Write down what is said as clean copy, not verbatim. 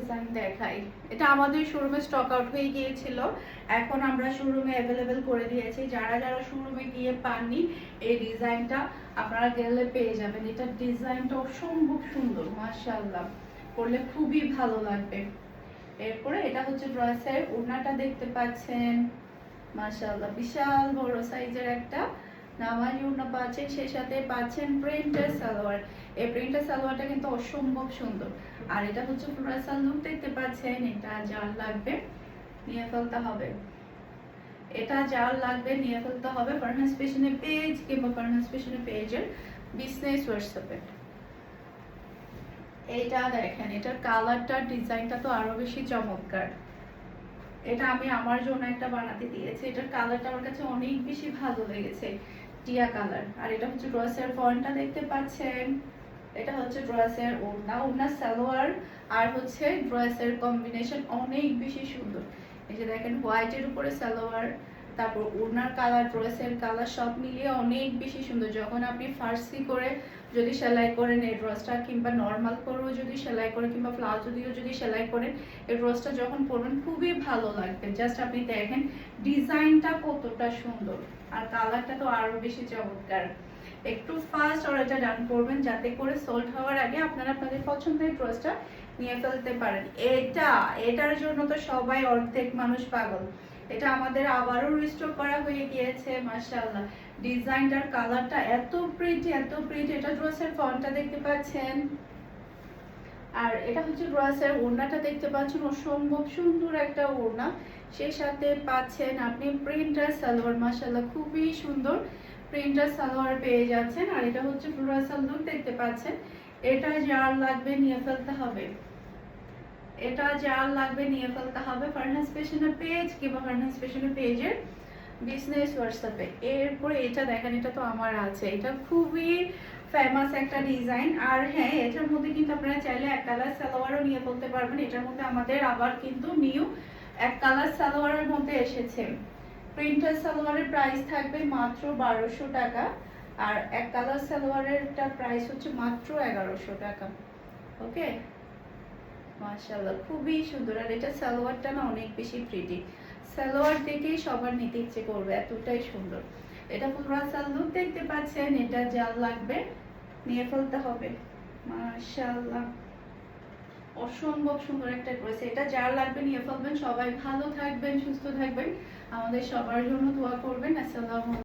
Design দেখাই। এটা আমাদের শোরুমে স্টক আউট হয়ে গিয়েছিল, এখন আমরা শোরুমে অ্যাভেলেবেল করে দিয়েছি। যারা যারা শোরুমে গিয়ে পাননি এই ডিজাইনটা আপনারা গেলে পেয়ে যাবেন। এটা ডিজাইনটা অসম্ভব সুন্দর, মাশাআল্লাহ, পরলে খুবই ভালো লাগবে। এরপরে এটা হচ্ছে ড্রেসের ওড়নাটা দেখতে পাচ্ছেন, মাশাআল্লাহ বিশাল বড় সাইজের একটা নামাজি ওড়না পাচ্ছেন, সেই সাথে পাচ্ছেন প্রিন্টের সালোয়ার। এই প্রিন্টের সালোয়ারটা কিন্তু অসম্ভব সুন্দর। আর এটা হচ্ছে ফ্লোরাল লুক দেখতে পাচ্ছেন। এটা যার লাগবে নিয়ে ফেলতে হবে, এটা যার লাগবে নিয়ে ফেলতে হবে ফারহান ফ্যাশনের পেজ কিংবা ফারহান ফ্যাশনের পেজের বিজনেস হোয়াটসঅ্যাপে। এইটা দেখেন, এটার কালারটা ডিজাইনটা তো আরো বেশি চমৎকার। এটা আমি আমার জন্য একটা বানাতে দিয়েছি। এটার কালারটা আমার কাছে অনেক বেশি ভালো লেগেছে, টিয়া কালার। আর এটা হচ্ছে ড্রেসের ফন্টটা দেখতে পাচ্ছেন। এটা হচ্ছে ড্রেসের ওড়না, ওড়না সালোয়ার আর হচ্ছে ড্রেসের কম্বিনেশন অনেক বেশি সুন্দর। এই যে দেখেন হোয়াইটের উপরে সালোয়ার, তারপর ওড়নার কালার, ড্রেসের কালার সব মিলিয়ে অনেক বেশি সুন্দর। যখন আপনি ফার্সি করে যদি সেলাই করেন এই ড্রেসটা, কিংবা নর্মাল করেও যদি সেলাই করেন, কিংবা প্লাজো দিয়েও যদি সেলাই করেন, এই ড্রেসটা যখন পরবেন খুবই ভালো লাগবে। জাস্ট আপনি দেখেন ডিজাইনটা কতটা সুন্দর, আর কালারটা তো আরো বেশি চমৎকার। একটু ফাস্ট অর্ডারটা ডান করবেন যাতে করে সোল্ড হওয়ার আগে আপনারা আপনাদের পছন্দের ড্রেসটা নিয়ে ফেলতে পারেন। এটার জন্য তো সবাই অর্ধেক মানুষ পাগল। এটা আমাদের আবারও রিস্টোর করা হয়ে গিয়েছে, মাশাআল্লাহ। ডিজাইনটার কালারটা এত প্রিটি, এত প্রিটি। এটা ড্রেসের ফন্টটা দেখতে পাচ্ছেন, আর এটা হচ্ছে ড্রেসের ওড়নাটা দেখতে পাচ্ছেন, অসম্ভব সুন্দর একটা ওড়না। সেই সাথে পাচ্ছেন আপনি প্রিন্টার সালোয়ার, মাশাআল্লাহ খুবই সুন্দর প্রিন্টার সালোয়ার পেয়ে যাচ্ছেন। আর এটা হচ্ছে ফ্লোরাল লুক দেখতে পাচ্ছেন। এটা যার লাগবে নিয়ে ফেলতে হবে, এটা যার লাগবে নিয়ে ফেলতে হবে ফারহান ফ্যাশনের পেজ কিংবা ফারহান ফ্যাশনের পেজের বিজনেস হোয়াটসঅ্যাপে। এরপরে এটা দেখেন, এটা তো আমার আছে, এটা খুবই ফেমাস একটা ডিজাইন। আর হ্যাঁ, এটার মধ্যে কিন্তু আপনারা চাইলে এক কালার সালোয়ারও নিয়ে ফেলতে পারবেন। এটার মধ্যে আমাদের আবার কিন্তু নিউ এক কালার সালোয়ারের মধ্যে এসেছে। প্রিন্টার সালোয়ারের প্রাইস থাকবে মাত্র 1200 টাকা, আর এক কালার সালোয়ারেরটা প্রাইস হচ্ছে মাত্র 1100 টাকা। ওকে, মাশাআল্লাহ খুবই সুন্দর। আর এটা সালোয়ারটা না অনেক বেশি প্রিটি, সালোয়ার দেখেই সবার নিতে ইচ্ছে করবে, এতটাই সুন্দর। এটা ফ্লোরাল লুক দেখতে পাচ্ছেন। এটা যার লাগবে নিয়ে ফেলতে হবে, মাশাআল্লাহ অসম্ভব সুন্দর একটা ড্রেস। এটা যার লাগবে নিয়ে ফেলবেন। সবাই ভালো থাকবেন, সুস্থ থাকবেন, আমাদের সবার জন্য দোয়া করবেন। আসসালামু